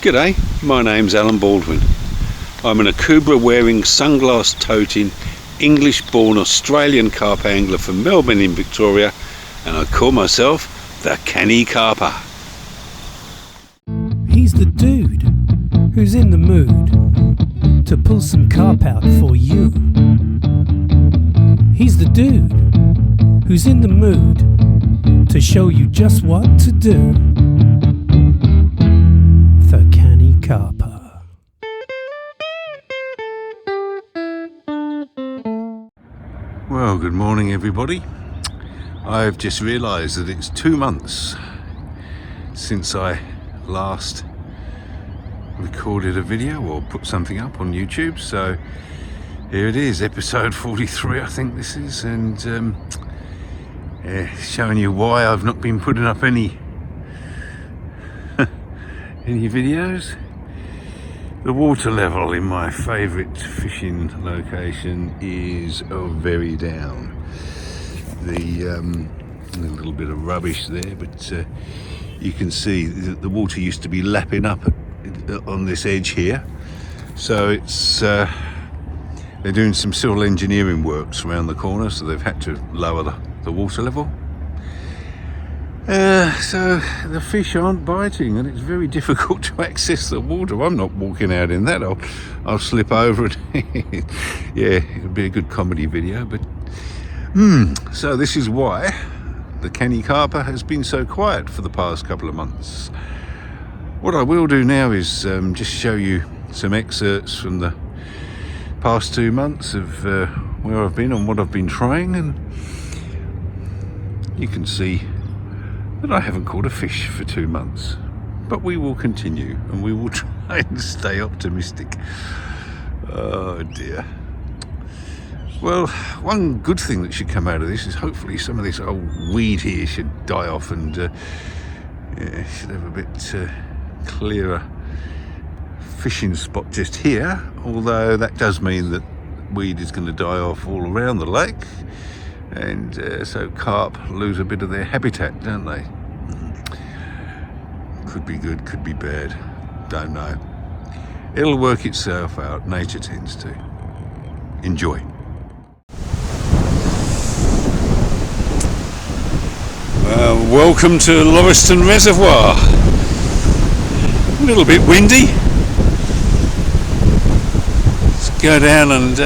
G'day, my name's Alan Baldwin. I'm an Akubra wearing, sunglass toting, English born Australian carp angler from Melbourne in Victoria, and I call myself the Canny Carper. He's the dude who's in the mood to pull some carp out for you. He's the dude who's in the mood to show you just what to do. The Canny Carper. Well, good morning everybody. I've just realised that it's 2 months since I last recorded a video or put something up on YouTube, so here it is, episode 43 I think this is, and showing you why I've not been putting up any videos. The water level in my favourite fishing location is very down. A little bit of rubbish there, but you can see the water used to be lapping up on this edge here, so it's they're doing some civil engineering works around the corner, so they've had to lower the water level. So the fish aren't biting, and it's very difficult to access the water. I'm not walking out in that. I'll slip over it. Yeah, it'll be a good comedy video. But so this is why the Canny Carper has been so quiet for the past couple of months. What I will do now is just show you some excerpts from the past 2 months of where I've been and what I've been trying, and you can see that I haven't caught a fish for 2 months, but we will continue and we will try and stay optimistic. Oh dear. Well, one good thing that should come out of this is hopefully some of this old weed here should die off, and should have a bit clearer fishing spot just here, although that does mean that weed is going to die off all around the lake, and so carp lose a bit of their habitat, don't they? Could be good, could be bad, don't know. It'll work itself out, nature tends to. Enjoy. Welcome to Lauriston Reservoir. A little bit windy. Let's go down and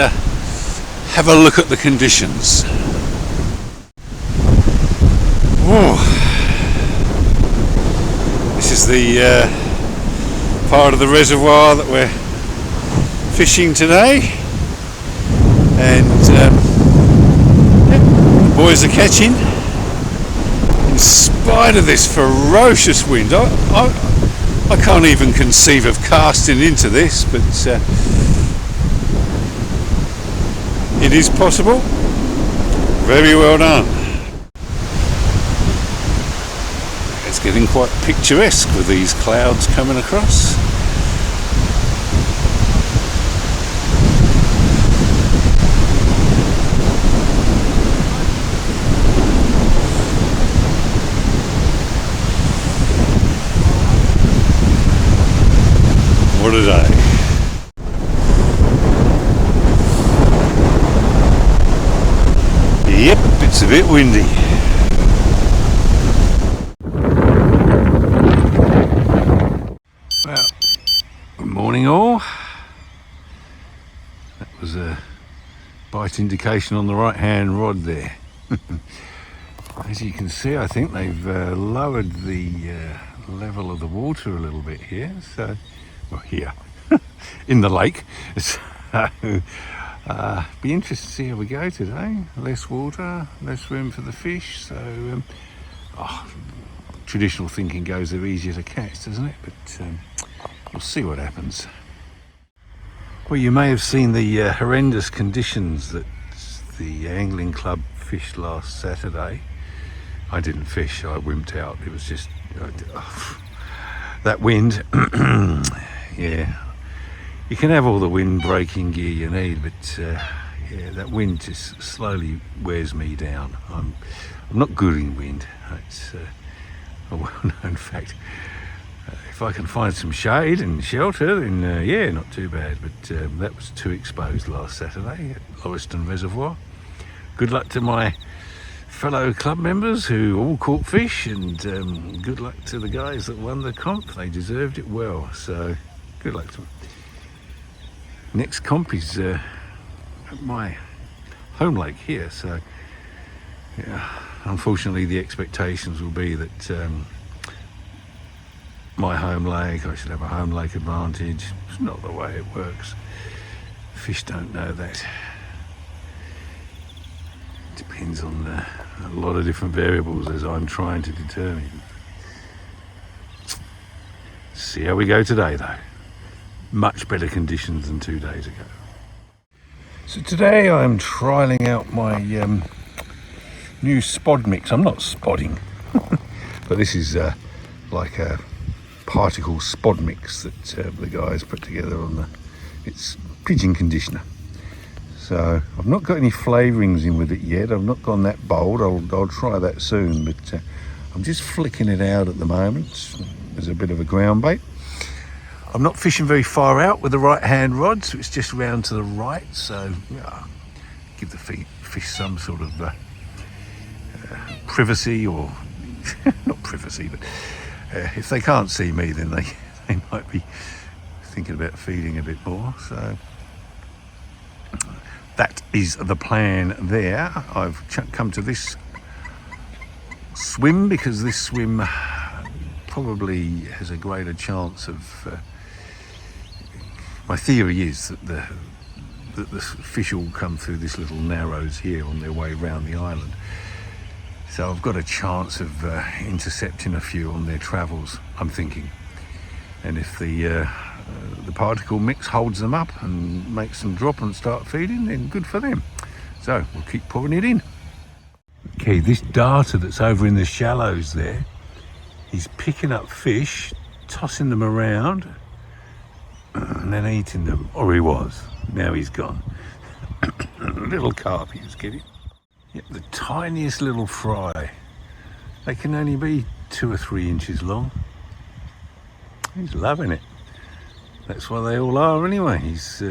have a look at the conditions. Whoa. This is the part of the reservoir that we're fishing today, and the boys are catching in spite of this ferocious wind. I can't even conceive of casting into this, but it is possible. Very well done. It's getting quite picturesque with these clouds coming across. What a day. Yep, it's a bit windy. Well, good morning all. That was a bite indication on the right hand rod there. As you can see, I think they've lowered the level of the water a little bit here, so, well, here in the lake. So be interested to see how we go today. Less water, less room for the fish, so traditional thinking goes they're easier to catch, doesn't it? But we'll see what happens. Well, you may have seen the horrendous conditions that the angling club fished last Saturday. I didn't fish, I wimped out. It was just that wind. Yeah, you can have all the wind breaking gear you need, but yeah, that wind just slowly wears me down. I'm not good in wind. It's a well-known fact. If if I can find some shade and shelter, then yeah, not too bad. But that was too exposed last Saturday at Lauriston Reservoir. Good luck to my fellow club members who all caught fish, and good luck to the guys that won the comp. They deserved it well, so good luck to them. Next comp is at my home lake here, so yeah, unfortunately the expectations will be that my home lake, I should have a home lake advantage. It's not the way it works. Fish don't know that. Depends on a lot of different variables, as I'm trying to determine. See how we go today though. Much better conditions than 2 days ago. So today I'm trialling out my new spod mix. I'm not spodding, but this is like a particle spod mix that the guys put together on it's pigeon conditioner. So I've not got any flavourings in with it yet. I've not gone that bold. I'll try that soon, but I'm just flicking it out at the moment as a bit of a ground bait. I'm not fishing very far out with the right hand rod, so it's just round to the right, so give the fish some sort of privacy, or not privacy, but if they can't see me, then they might be thinking about feeding a bit more. So that is the plan there. I've come to this swim because this swim probably has a greater chance of my theory is that the fish will come through this little narrows here on their way round the island. So I've got a chance of intercepting a few on their travels, I'm thinking. And if the particle mix holds them up and makes them drop and start feeding, then good for them. So we'll keep pouring it in. Okay, this darter that's over in the shallows there, he's picking up fish, tossing them around, and then eating them. Or he was. Now he's gone. Little carp he was getting. Yep, the tiniest little fry. They can only be 2 or 3 inches long. He's loving it. That's why they all are anyway. He's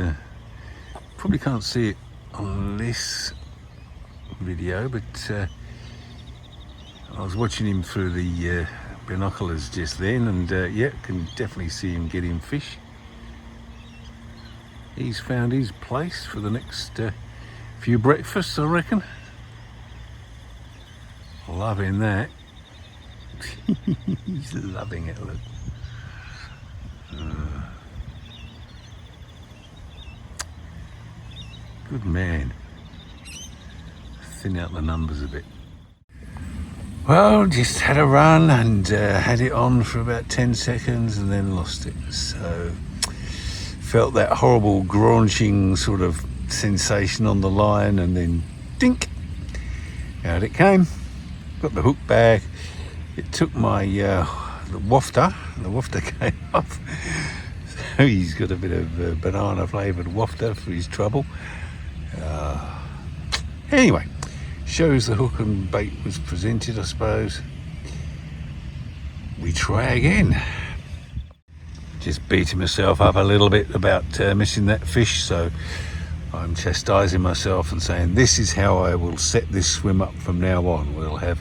probably can't see it on this video, but I was watching him through the binoculars just then, and yeah, can definitely see him getting fish. He's found his place for the next few breakfasts, I reckon. Loving that. He's loving it, look. Good man. Thin out the numbers a bit. Well, just had a run and had it on for about 10 seconds and then lost it. So felt that horrible graunching sort of sensation on the line, and then dink, out it came. Got the hook back. It took my the wafter came off. So he's got a bit of banana flavoured wafter for his trouble. Anyway, shows the hook and bait was presented, I suppose. We try again. Just beating myself up a little bit about missing that fish, so I'm chastising myself and saying this is how I will set this swim up from now on. We'll have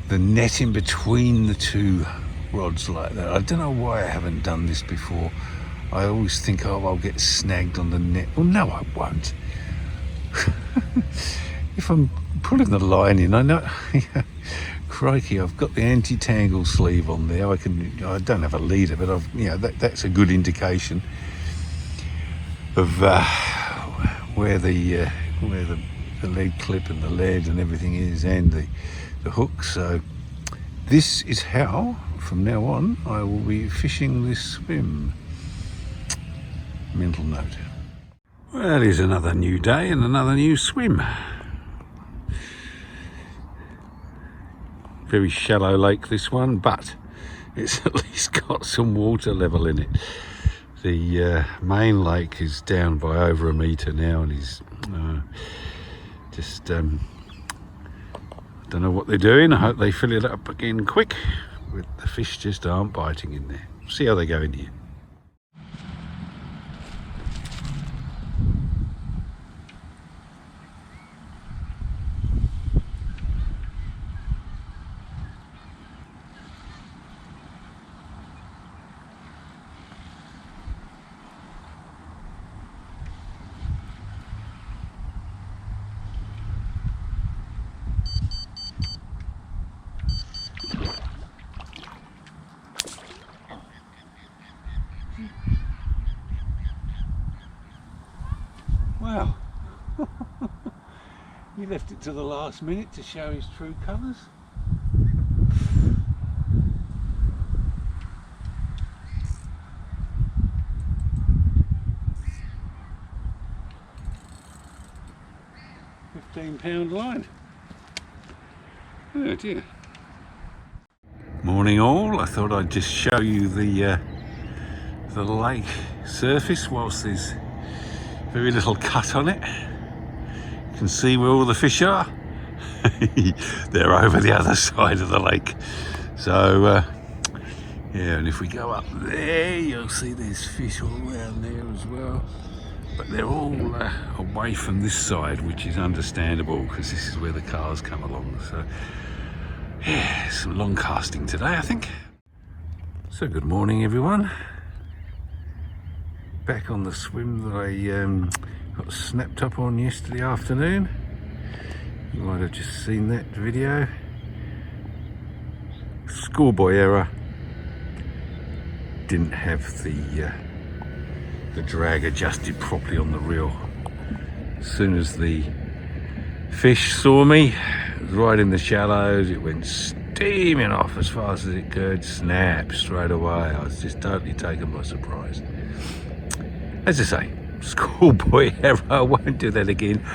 the net in between the 2 rods like that. I don't know why I haven't done this before. I always think, oh, I'll get snagged on the net. Well, no, I won't. If I'm pulling the line in, I know. Crikey, I've got the anti-tangle sleeve on there. I don't have a leader, but that's a good indication of where the lead clip and the lead and everything is, and the hook. So this is how, from now on, I will be fishing this swim. Mental note. Well, here's another new day and another new swim. Very shallow lake, this one, but it's at least got some water level in it. The main lake is down by over 1 metre now, and he's just don't know what they're doing. I hope they fill it up again quick, The fish just aren't biting in there. See how they go in here. Wow. He left it to the last minute to show his true colours. £15 line. Oh dear. Morning all. I thought I'd just show you the lake surface whilst there's very little cut on it. You can see where all the fish are. They're over the other side of the lake. So yeah, and if we go up there, you'll see there's fish all around there as well. But they're all away from this side, which is understandable because this is where the cars come along. So yeah, some long casting today, I think. So good morning everyone. Back on the swim that I got snapped up on yesterday afternoon. You might have just seen that video. Schoolboy error. Didn't have the drag adjusted properly on the reel. As soon as the fish saw me, it was right in the shallows, it went steaming off as fast as it could, snap straight away. I was just totally taken by surprise. As I say, schoolboy error, I won't do that again.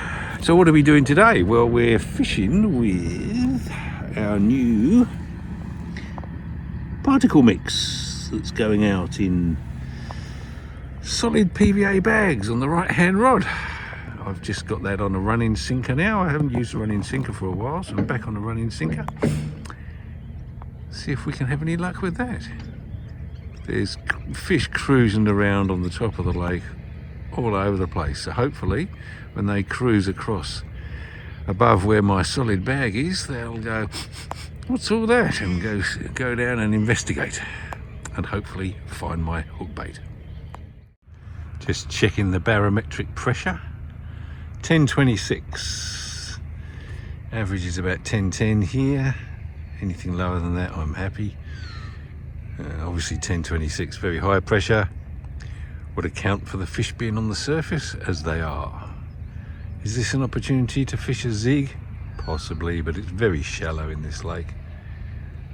So what are we doing today? Well, we're fishing with our new particle mix that's going out in solid PVA bags on the right hand rod. I've just got that on a running sinker now. I haven't used a running sinker for a while, so I'm back on a running sinker. See if we can have any luck with that. There's fish cruising around on the top of the lake all over the place. So hopefully when they cruise across above where my solid bag is, they'll go, what's all that? And go down and investigate and hopefully find my hook bait. Just checking the barometric pressure. 1026. Average is about 1010 here. Anything lower than that, I'm happy. Obviously 1026, very high pressure. Would account for the fish being on the surface as they are. Is this an opportunity to fish a zig? Possibly, but it's very shallow in this lake.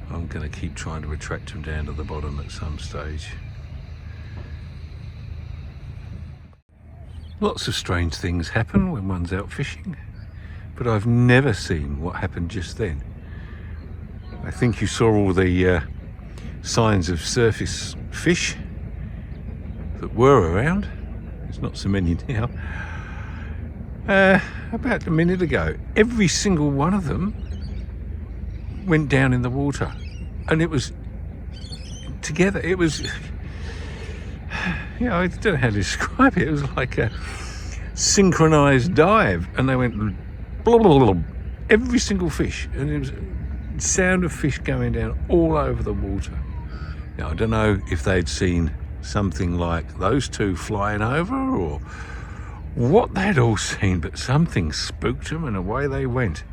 I'm going to keep trying to attract them down to the bottom at some stage. Lots of strange things happen when one's out fishing, but I've never seen what happened just then. I think you saw all the signs of surface fish that were around. There's not so many now. About a minute ago, every single one of them went down in the water, and it was together. It was, you know, I don't know how to describe it. It was like a synchronized dive, and they went blah, blah, blah, blah, every single fish, and it was sound of fish going down all over the water. Now I don't know if they'd seen something like those two flying over or what they'd all seen, but something spooked them and away they went.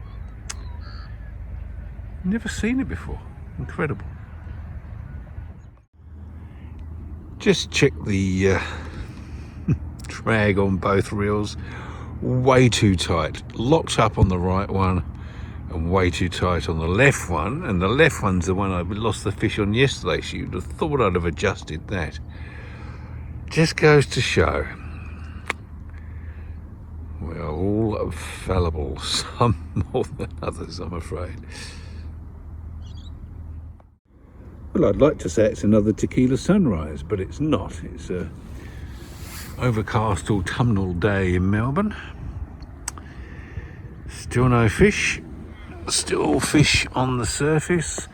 Never seen it before. Incredible. Just check the drag on both reels. Way too tight. Locked up on the right one and way too tight on the left one. And the left one's the one I lost the fish on yesterday, so you'd have thought I'd have adjusted that. Just goes to show we're all fallible, some more than others, I'm afraid. Well, I'd like to say it's another tequila sunrise, but it's not. It's a overcast autumnal day in Melbourne. Still no fish. Still fish on the surface.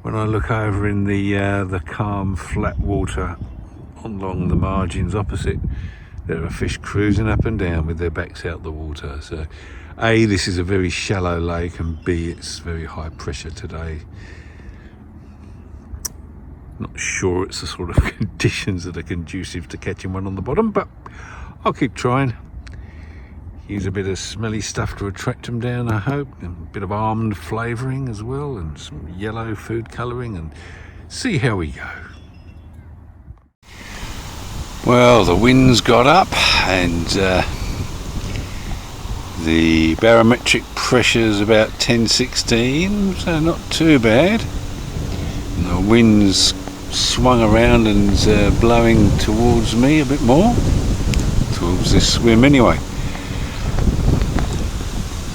when I look over in the calm, flat water along the margins opposite, there are fish cruising up and down with their backs out the water. So, A, this is a very shallow lake, and B, it's very high pressure today. Not sure it's the sort of conditions that are conducive to catching one on the bottom, but I'll keep trying. Use a bit of smelly stuff to attract them down, I hope, and a bit of almond flavouring as well, and some yellow food colouring, and see how we go. Well, the wind's got up, and the barometric pressure's about 10-16, so not too bad. And the wind's swung around and blowing towards me a bit more, towards this swim anyway.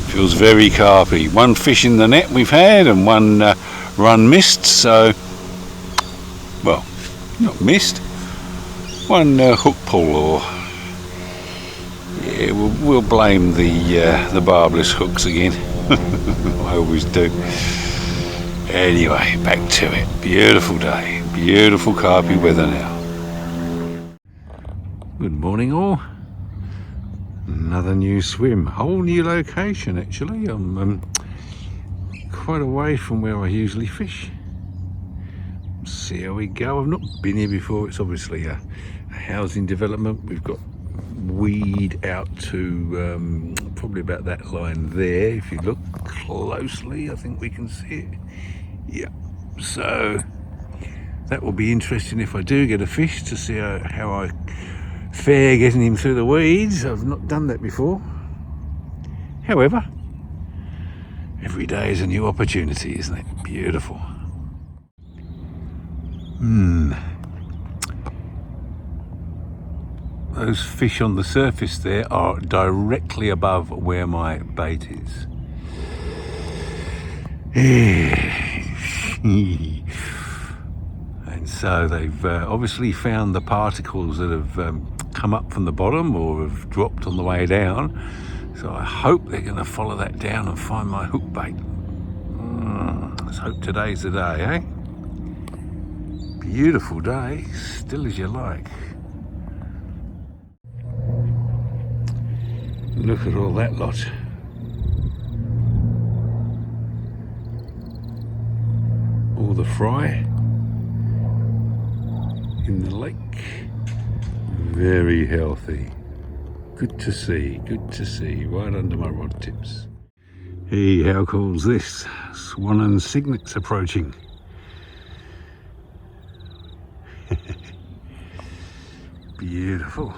Feels very carpy. One fish in the net we've had, and one run missed, so, well, not missed, one hook pull, or yeah, we'll blame the barbless hooks again. I always do. Anyway, back to it. Beautiful day, beautiful carpy weather now. Good morning all. Another new swim, whole new location actually. I'm quite away from where I usually fish. See how we go. I've not been here before. It's obviously a housing development. We've got weed out to probably about that line there. If you look closely, I think we can see it. Yeah, so that will be interesting if I do get a fish, to see how I fare getting him through the weeds. I've not done that before. However, every day is a new opportunity, isn't it? Beautiful. Those fish on the surface there are directly above where my bait is. And so they've obviously found the particles that have come up from the bottom or have dropped on the way down. So I hope they're going to follow that down and find my hook bait. Let's hope today's the day, eh? Beautiful day, still as you like. Look at all that lot. All the fry in the lake. Very healthy. Good to see, right under my rod tips. Hey, how cool's this? Swan and cygnets approaching. Beautiful.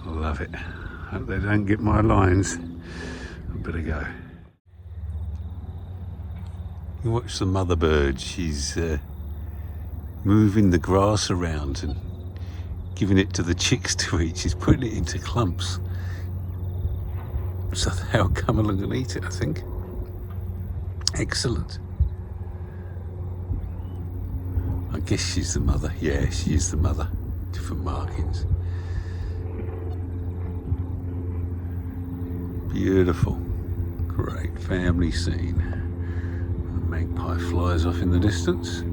I love it. Hope they don't get my lines. I better go. Watch the mother bird. She's moving the grass around and giving it to the chicks to eat. She's putting it into clumps, so they'll come along and eat it, I think. Excellent. I guess she's the mother. Yeah, she is the mother. Different markings. Beautiful. Great family scene. The magpie flies off in the distance.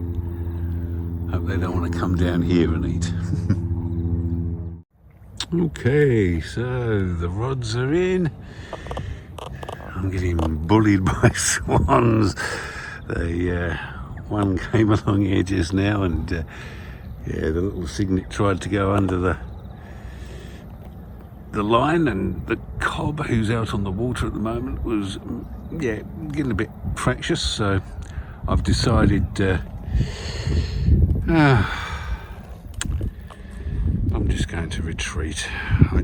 Hope they don't want to come down here and eat. Okay, so the rods are in. I'm getting bullied by swans. One came along here just now, and yeah, the little cygnet tried to go under the line, and the cob, who's out on the water at the moment, was getting a bit fractious. So I've decided I'm just going to retreat. I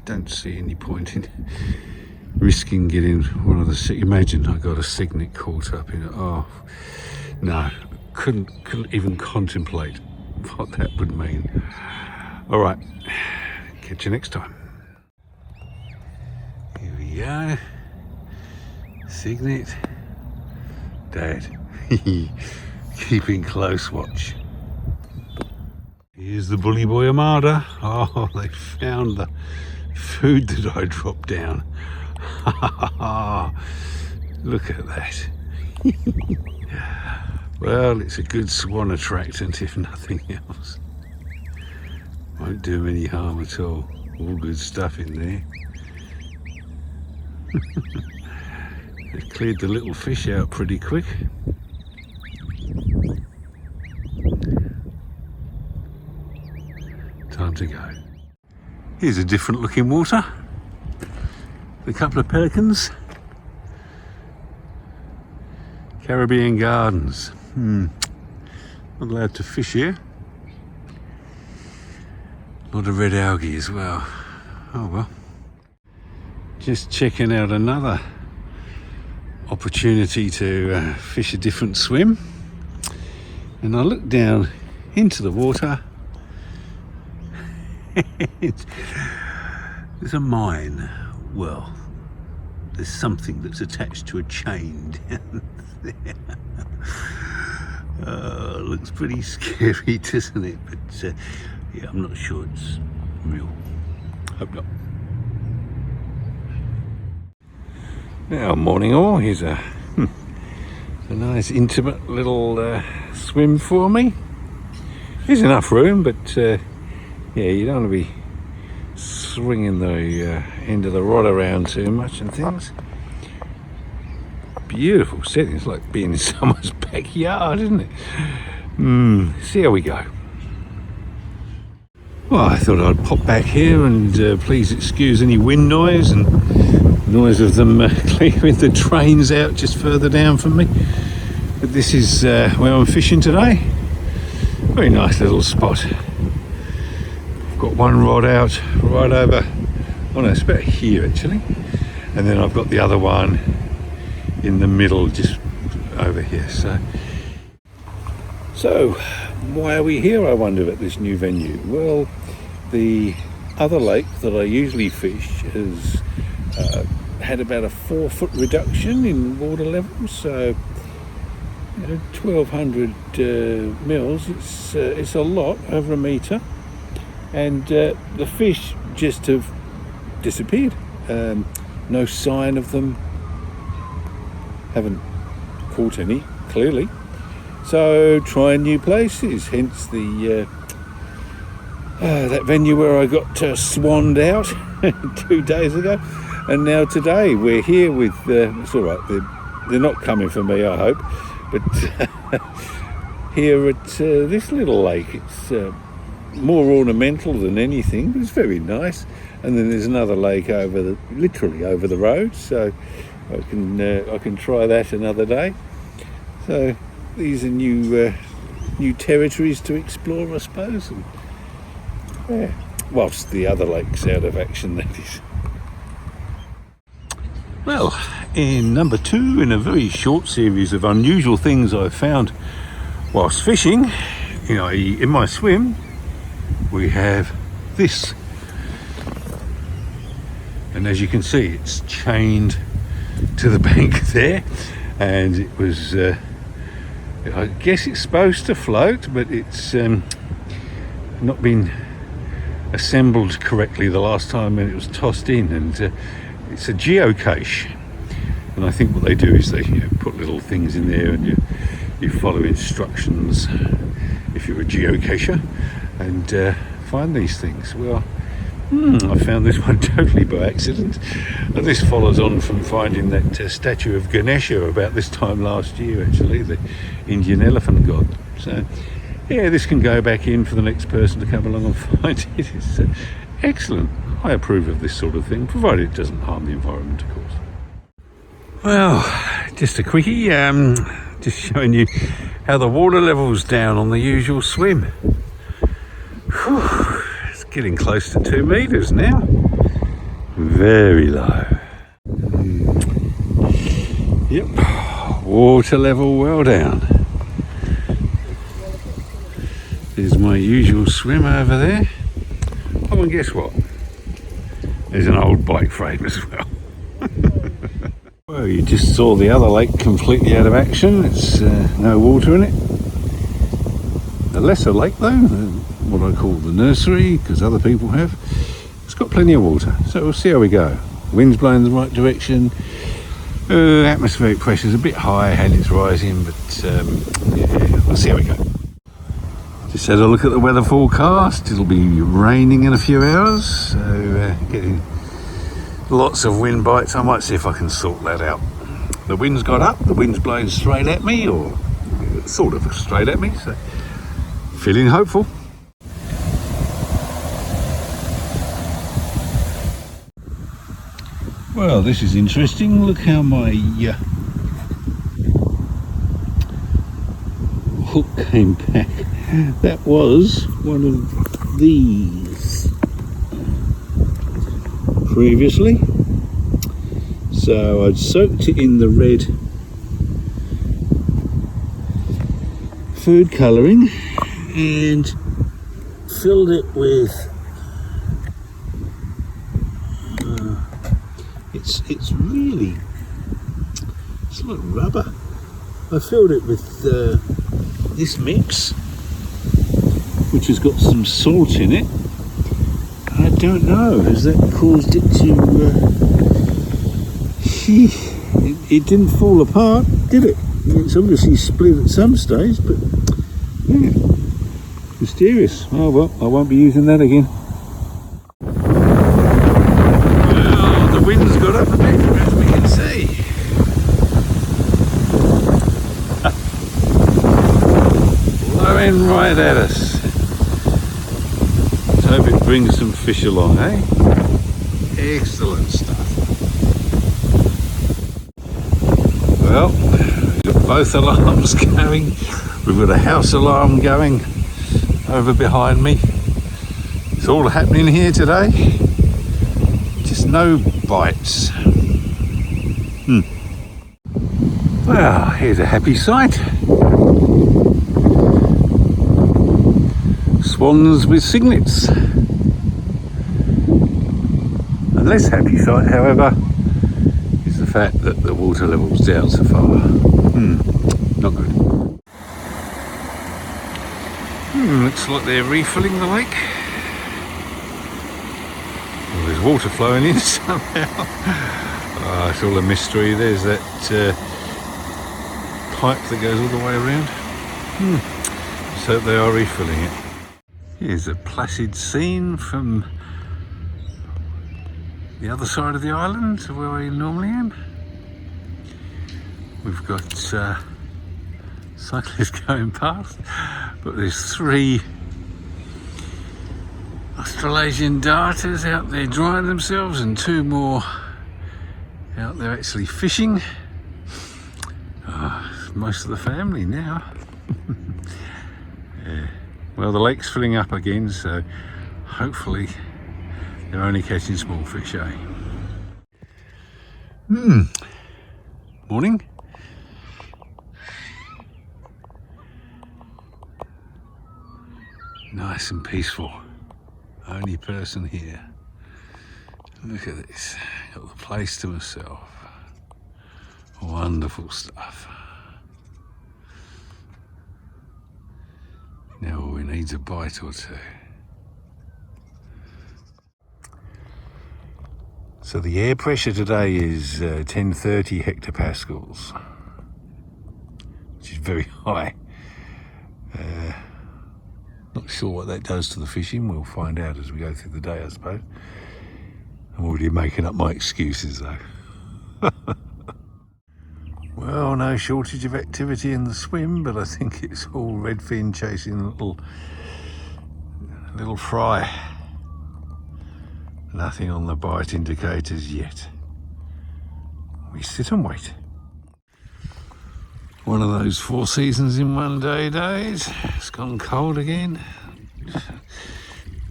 don't see any point in risking getting one of the. Imagine I got a cygnet caught up in it. Oh no, couldn't even contemplate what that would mean. All right, catch you next time. Here we go. Cygnet. Dad. Keeping close watch. Here's the bully boy armada. Oh, they found the food that I dropped down. Look at that. Well, it's a good swan attractant if nothing else. Won't do him any harm at all. All good stuff in there. They cleared the little fish out pretty quick. Time to go. Here's a different looking water. A couple of pelicans. Caribbean Gardens. Not allowed to fish here. A lot of red algae as well. Oh well. Just checking out another opportunity to fish a different swim. And I look down into the water. There's a mine. Well, there's something that's attached to a chain down there. Looks pretty scary, doesn't it? But yeah, I'm not sure it's real. Hope not. Now, morning all. Here's a nice intimate little swim for me. There's enough room, but yeah, you don't want to be swinging the end of the rod around too much and things. Beautiful setting. It's like being in someone's backyard, isn't it? See how we go. Well, I thought I'd pop back here and please excuse any wind noise and noise of them clearing the trains out just further down from me. But this is where I'm fishing today. Very nice little spot. I've got one rod out right over, oh no, it's about here actually. And then I've got the other one in the middle just over here. So why are we here, I wonder, at this new venue? Well, the other lake that I usually fish has had about a 4-foot reduction in water level, so 1,200 mils, it's a lot, over a metre, and the fish just have disappeared. No sign of them, haven't caught any, clearly. So trying new places, hence the that venue where I got swanned out 2 days ago, and now today we're here with it's all right, they're not coming for me, I hope, but here at this little lake. It's more ornamental than anything, but it's very nice. And then there's another lake literally over the road, so I can try that another day. So these are new territories to explore, I suppose. And, yeah, whilst the other lake's out of action, that is. Well, in number 2 in a very short series of unusual things I've found whilst fishing, in my swim, we have this. And as you can see, it's chained to the bank there, and it was I guess it's supposed to float, but it's not been assembled correctly the last time when it was tossed in, and it's a geocache. And I think what they do is they put little things in there, and you follow instructions if you're a geocacher, and find these things. Well, I found this one totally by accident, and this follows on from finding that statue of Ganesha about this time last year, actually, the Indian elephant god. So yeah, this can go back in for the next person to come along and find it. It's excellent. I approve of this sort of thing, provided it doesn't harm the environment, of course. Well, just a quickie, just showing you how the water level's down on the usual swim. Whew. Getting close to 2 meters now. Very low. Yep, water level well down. There's my usual swim over there. Oh, and guess what? There's an old bike frame as well. Well, you just saw the other lake completely out of action. It's no water in it. A lesser lake though, what I call the nursery, because other people have. It's got plenty of water, so we'll see how we go. The wind's blowing in the right direction. Atmospheric pressure is a bit high and it's rising, but yeah, we'll see how we go. Just had a look at the weather forecast. It'll be raining in a few hours, so getting lots of wind bites. I might see if I can sort that out. The wind's got up, the wind's blowing straight at me, or sort of straight at me, so feeling hopeful. Well, this is interesting. Look how my hook came back. That was one of these previously. So I'd soaked it in the red food colouring and filled it with it's like rubber. I filled it with this mix, which has got some salt in it. I don't know, has that caused it to it didn't fall apart, did it? It's obviously split at some stage, but yeah, mysterious. Oh well, I won't be using that again. Well, the wind's got up a bit, as we can see. Blowing right at us. Let's hope it brings some fish along, eh? Excellent stuff. Well, we've got both alarms going. We've got a house alarm going over behind me. It's all happening here today. Just no bites. Well, here's a happy sight. Swans with cygnets. A less happy sight, however, is the fact that the water level's down so far. Not good. Looks like they're refilling the lake. Well, there's water flowing in somehow. It's all a mystery. There's that pipe that goes all the way around. So they are refilling it. Here's a placid scene from the other side of the island, where I normally am. We've got cyclists going past, but there's 3 Australasian darters out there drying themselves and 2 more out there actually fishing. Most of the family now. Yeah. Well, the lake's filling up again, so hopefully they're only catching small fish, eh? Morning. Nice and peaceful. Only person here. Look at this. Got the place to myself. Wonderful stuff. Now all we need is a bite or 2. So the air pressure today is 1030 hectopascals, which is very high. Not sure what that does to the fishing. We'll find out as we go through the day, I suppose. I'm already making up my excuses though. Well, no shortage of activity in the swim, but I think it's all redfin chasing a little fry. Nothing on the bite indicators yet. We sit and wait. One of those 4 seasons in one day days. It's gone cold again.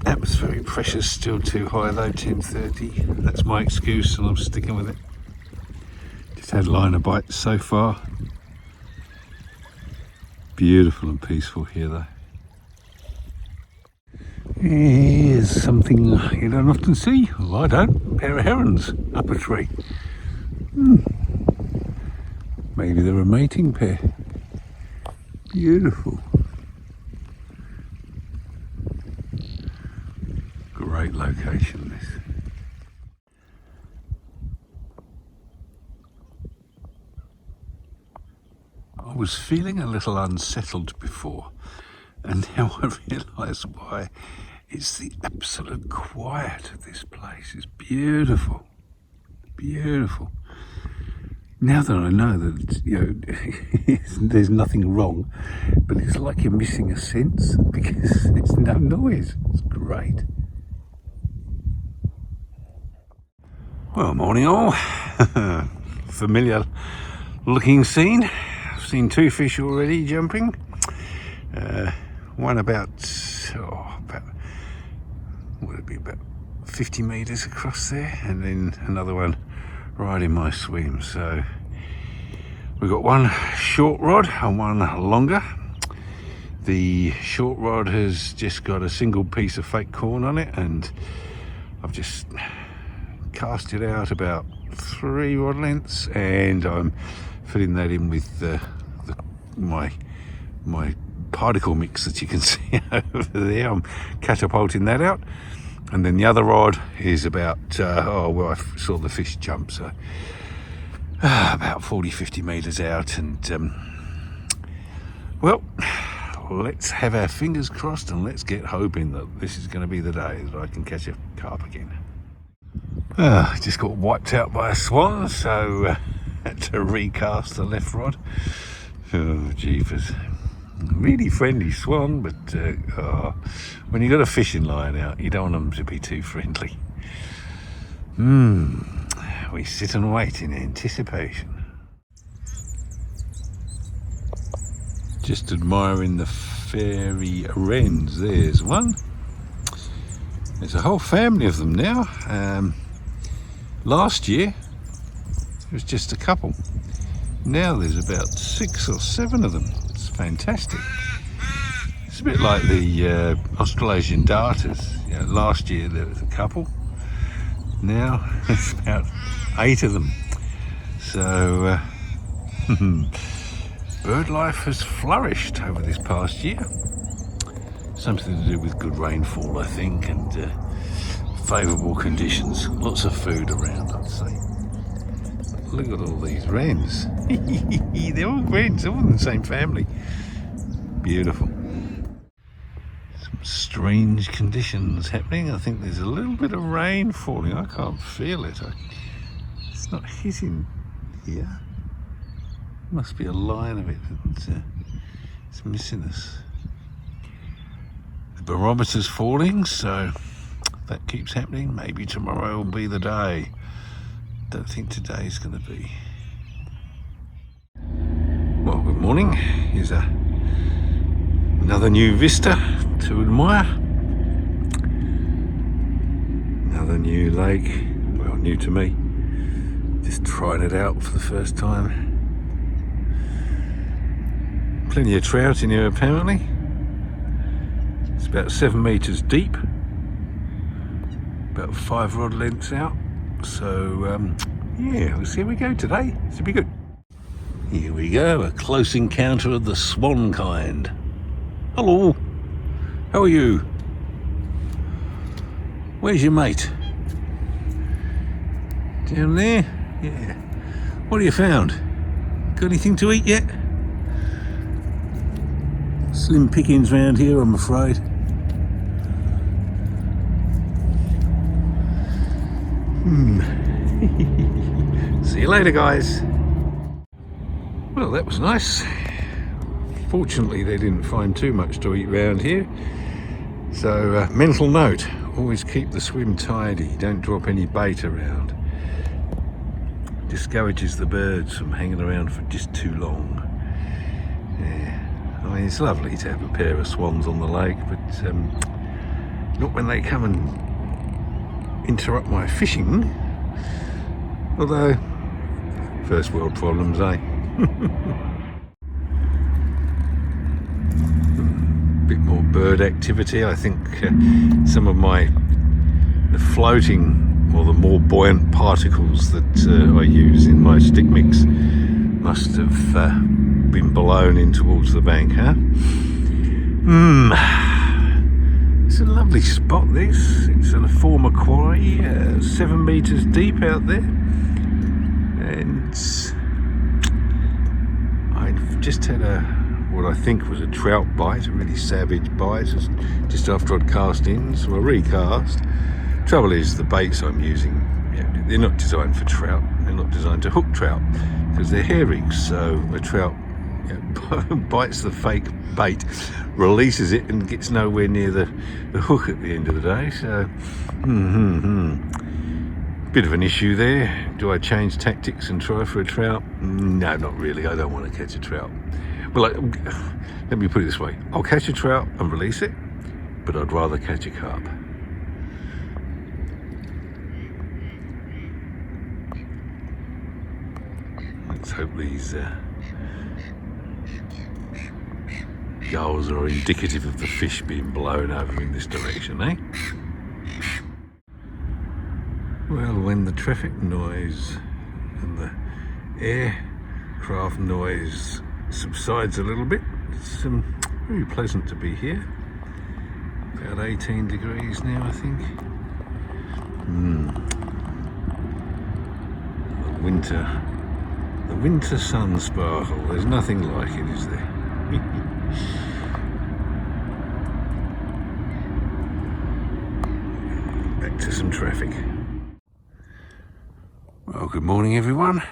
Atmospheric pressure's still too high though, 1030. That's my excuse and I'm sticking with it. Just had liner bites so far. Beautiful and peaceful here though. Here's something you don't often see. Well, I don't. A pair of herons up a tree. Maybe they're a mating pair. Beautiful. Great location this. was feeling a little unsettled before, and now I realise why. It's the absolute quiet of this place. It's beautiful, beautiful. Now that I know that, you know, there's nothing wrong, but it's like you're missing a sense because there's no noise. It's great. Well, morning all. Familiar looking scene. I've seen 2 fish already jumping. One about would it be about 50 metres across there, and then another one right in my swim. So we've got one short rod and one longer. The short rod has just got a single piece of fake corn on it, and I've just cast it out about 3 rod lengths, and I'm filling that in with my particle mix that you can see over there. I'm catapulting that out, and then the other rod is about I saw the fish jump, so about 40-50 metres out, and well, let's have our fingers crossed and let's get hoping that this is going to be the day that I can catch a carp again. Just got wiped out by a swan, so had to recast the left rod. Oh, jeepers. Really friendly swan, but when you got a fishing line out, you don't want them to be too friendly. We sit and wait in anticipation. Just admiring the fairy wrens. There's one. There's a whole family of them now. Last year it was just a couple. Now there's about 6 or 7 of them. It's fantastic. It's a bit like the Australasian darters. You know, last year there was a couple. Now there's about 8 of them. So bird life has flourished over this past year. Something to do with good rainfall, I think, and favourable conditions. Lots of food around, I'd say. Look at all these wrens. They're all wrens, all in the same family. Beautiful. Some strange conditions happening. I think there's a little bit of rain falling. I can't feel it. It's not hitting here. Must be a line of it that it's missing us. The barometer's falling, so that keeps happening. Maybe tomorrow will be the day. Don't think today's going to be. Well, good morning. Here's another new vista to admire. Another new lake. Well, new to me. Just trying it out for the first time. Plenty of trout in here apparently. It's about 7 metres deep. About 5 rod lengths out. So yeah, we'll see how we go today. Should be good. Here we go, a close encounter of the swan kind. Hello, how are you? Where's your mate? Down there? Yeah. What have you found? Got anything to eat yet? Slim pickings round here, I'm afraid. See you later, guys. Well, that was nice. Fortunately, they didn't find too much to eat round here. So, mental note, always keep the swim tidy. Don't drop any bait around. Discourages the birds from hanging around for just too long. Yeah. I mean, it's lovely to have a pair of swans on the lake, but not when they come and interrupt my fishing. Although, first world problems, eh? Bit more bird activity. I think some of the floating or the more buoyant particles that I use in my stick mix must have been blown in towards the bank, huh? It's a lovely spot, this. It's a former quarry, 7 metres deep out there. And just had what I think was a trout bite, a really savage bite, just after I'd cast in, so I recast. Trouble is, the baits I'm using, they're not designed for trout. They're not designed to hook trout because they're hair rigs. So a trout bites the fake bait, releases it, and gets nowhere near the hook at the end of the day. So, bit of an issue there. Do I change tactics and try for a trout? No, not really. I don't want to catch a trout. Well, let me put it this way. I'll catch a trout and release it, but I'd rather catch a carp. Let's hope these gulls are indicative of the fish being blown over in this direction, eh? Well, when the traffic noise and the aircraft noise subsides a little bit, it's very pleasant to be here. About 18 degrees now, I think. The winter sun sparkle. There's nothing like it, is there? Back to some traffic. Well, good morning, everyone.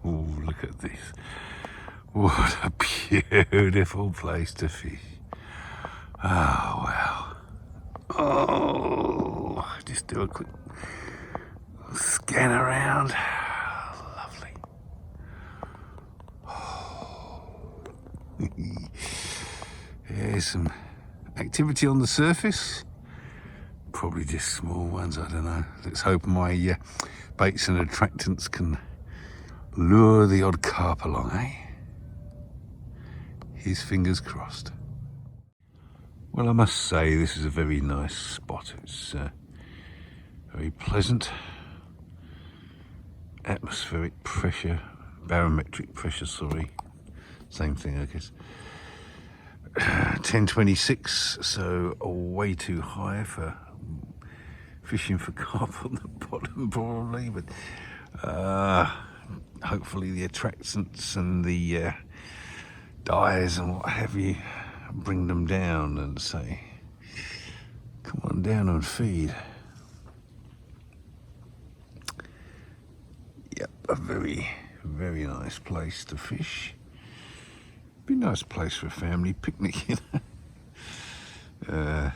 Oh, look at this. What a beautiful place to fish. Oh, wow. Oh, just do a quick scan around. Lovely. Oh. There's some activity on the surface. Probably just small ones, I don't know. Let's hope my baits and attractants can lure the odd carp along, eh? His fingers crossed. Well, I must say this is a very nice spot. It's very pleasant. Atmospheric pressure, barometric pressure, sorry. Same thing, I guess. 1026, so way too high for fishing for carp on the bottom, probably, but hopefully the attractants and the dyes and what have you bring them down and say, come on down and feed. Yep, a very, very nice place to fish. Be a nice place for a family picnic, you know.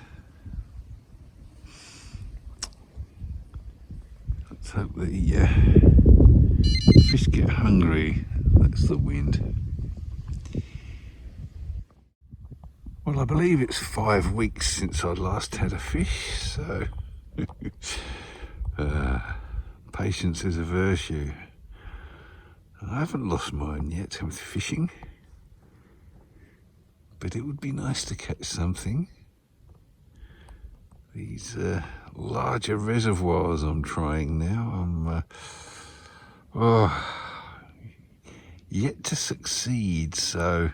Let's hope the fish get hungry. That's the wind. Well, I believe it's 5 weeks since I last had a fish, so patience is a virtue. I haven't lost mine yet with fishing, but it would be nice to catch something. These larger reservoirs I'm trying now, I'm yet to succeed, so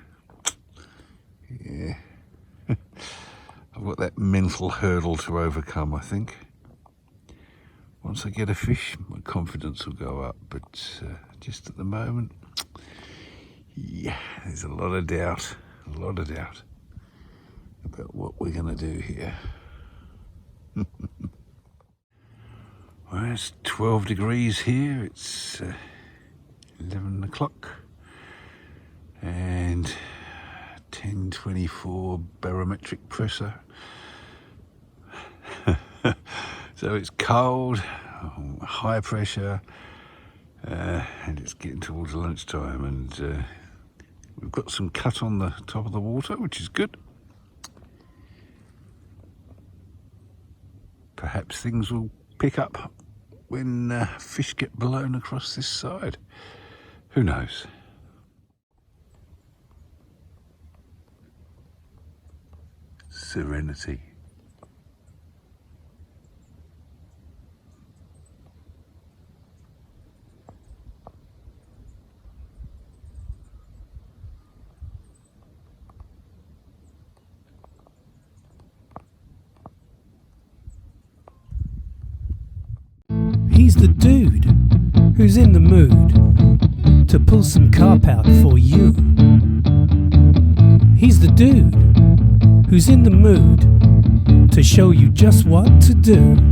yeah. I've got that mental hurdle to overcome, I think. Once I get a fish, my confidence will go up, but just at the moment, yeah, there's a lot of doubt about what we're going to do here. Well, it's 12 degrees here, it's 11 o'clock, and 1024 barometric pressure. So it's cold, high pressure, and it's getting towards lunchtime, and we've got some cut on the top of the water, which is good. Perhaps things will pick up when fish get blown across this side. Who knows? Serenity. He's the dude who's in the mood to pull some carp out for you. He's the dude who's in the mood to show you just what to do.